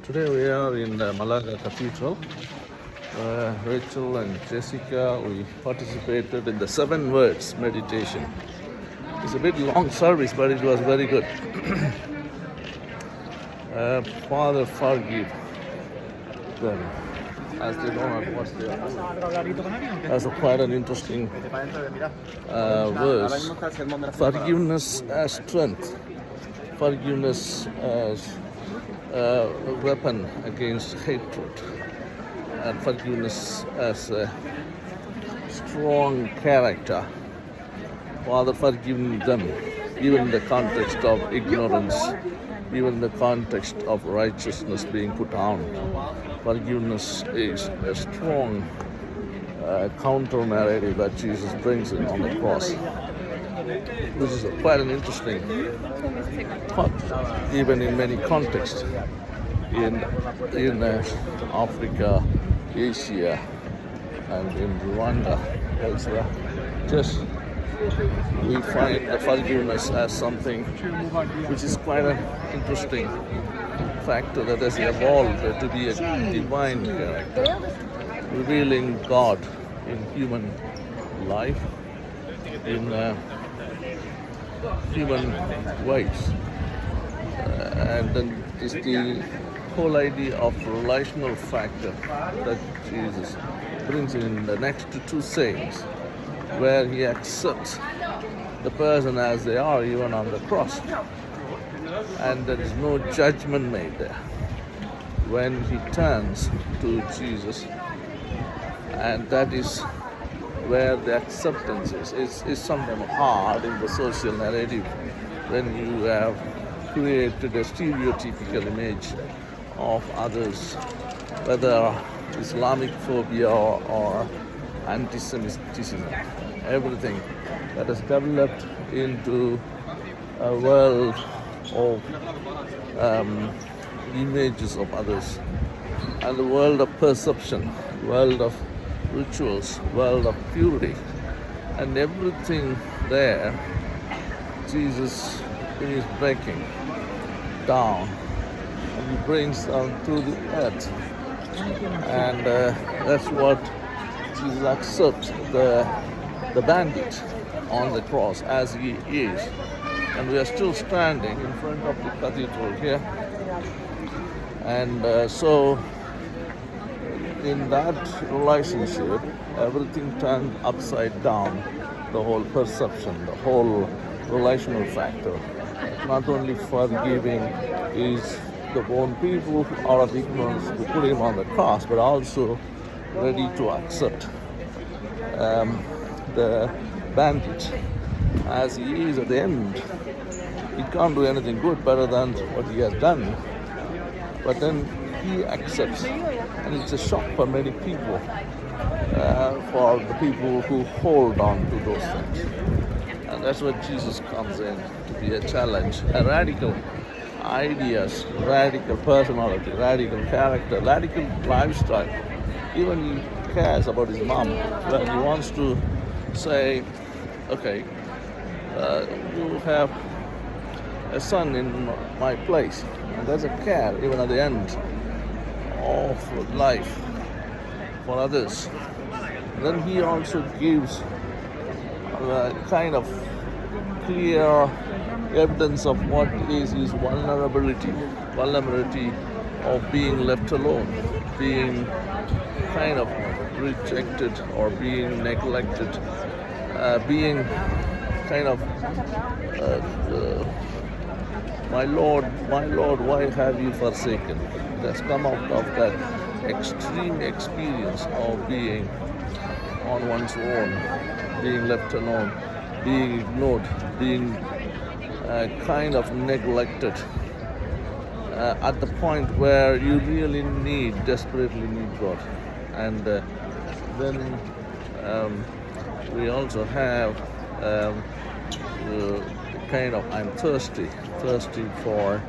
Today we are in the Malaga Cathedral. Rachel and Jessica, we participated in the 7 words meditation. It's a bit long service, but it was very good. Father, forgive them as they don't know what they are doing. That's quite an interesting verse. Forgiveness as strength. Forgiveness as a weapon against hatred. And forgiveness as a strong character. Father, forgive them, even in the context of ignorance, even in the context of righteousness being put on. Forgiveness is a strong counter-narrative that Jesus brings in on the cross. This is quite an interesting thought, even in many contexts, in Africa, Asia, and in Rwanda elsewhere. Just we find the forgiveness as something which is quite an interesting factor that has evolved to be a divine character, revealing God in human life, in human ways. And then is the whole idea of relational factor that Jesus brings in the next 2 sayings, where he accepts the person as they are, even on the cross. And there is no judgment made there. When he turns to Jesus, and that is where the acceptance is sometimes hard in the social narrative when you have created a stereotypical image of others, whether Islamic phobia or anti-Semitism, everything that has developed into a world of images of others, and the world of perception, world of rituals, world of purity, and everything there, Jesus is breaking down, and he brings down to the earth, and that's what Jesus accepts the bandit on the cross as he is. And we are still standing in front of the cathedral here, and so in that relationship, everything turned upside down. The whole perception, the whole relational factor. Not only forgiving is the born people out of ignorance to put him on the cross, but also ready to accept the bandit as he is at the end. He can't do anything good better than what he has done. But then he accepts, and it's a shock for many people, for the people who hold on to those things. And that's where Jesus comes in to be a challenge, a radical ideas, radical personality, radical character, radical lifestyle. Even he cares about his mom when he wants to say, okay, you have a son in my place. And there's a care even at the end of life for others. Then he also gives a kind of clear evidence of what is his vulnerability of being left alone, being kind of rejected or being neglected, being kind of my Lord, why have you forsaken? It has come out of that extreme experience of being on one's own, being left alone, being ignored, being kind of neglected, at the point where you really desperately need God. And then we also have kind of, I'm thirsty for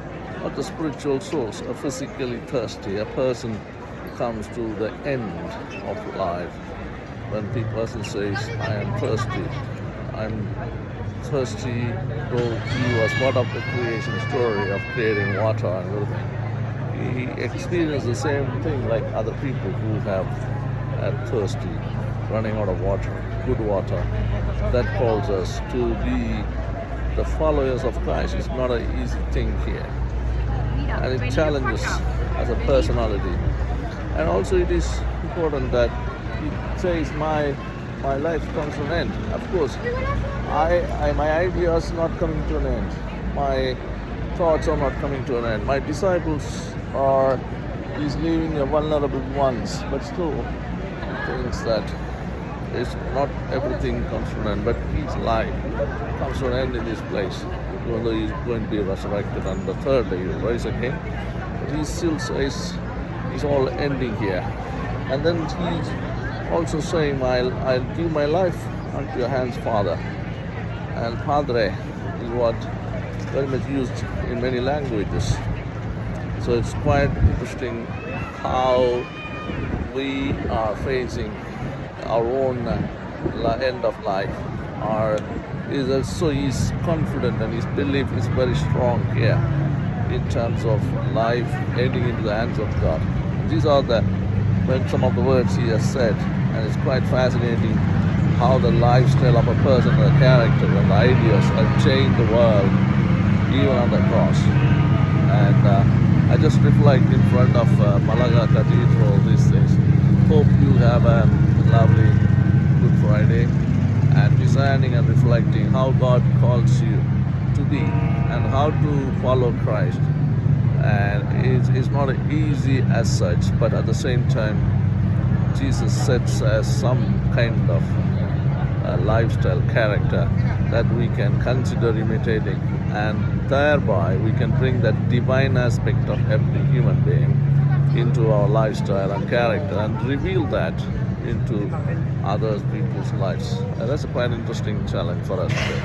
not the spiritual source, a physically thirsty, a person comes to the end of life. When the person says, I am thirsty, I'm thirsty, though he was part of the creation story of creating water and everything. he experienced the same thing like other people who are thirsty, running out of water, good water. That calls us to be the followers of Christ. It's not an easy thing here, and it challenges as a personality. And also, it is important that he says, "My life comes to an end." Of course, my ideas not coming to an end. My thoughts are not coming to an end. My disciples are he's leaving a vulnerable ones, but still thinks that it's not everything comes to an end, but his life comes to an end in this place. Even though he's going to be resurrected on the third day, he will rise again. But he still says it's all ending here. And then he's also saying, I'll give my life unto your hands, Father. And Padre is what very much used in many languages. So it's quite interesting how we are facing our own end of life. He's confident and his belief is very strong here in terms of life ending into the hands of God. These are some of the words he has said, and it's quite fascinating how the lifestyle of a person, the character and the ideas have changed the world, even on the cross. And I just reflect in front of Malaga Cathedral these days. Hope you have a lovely Good Friday, and discerning and reflecting how God calls you to be and how to follow Christ. And it's not easy as such, but at the same time, Jesus sets as some kind of lifestyle character that we can consider imitating, and thereby we can bring that divine aspect of every human being into our lifestyle and character and reveal that into other people's lives. And that's a quite interesting challenge for us today.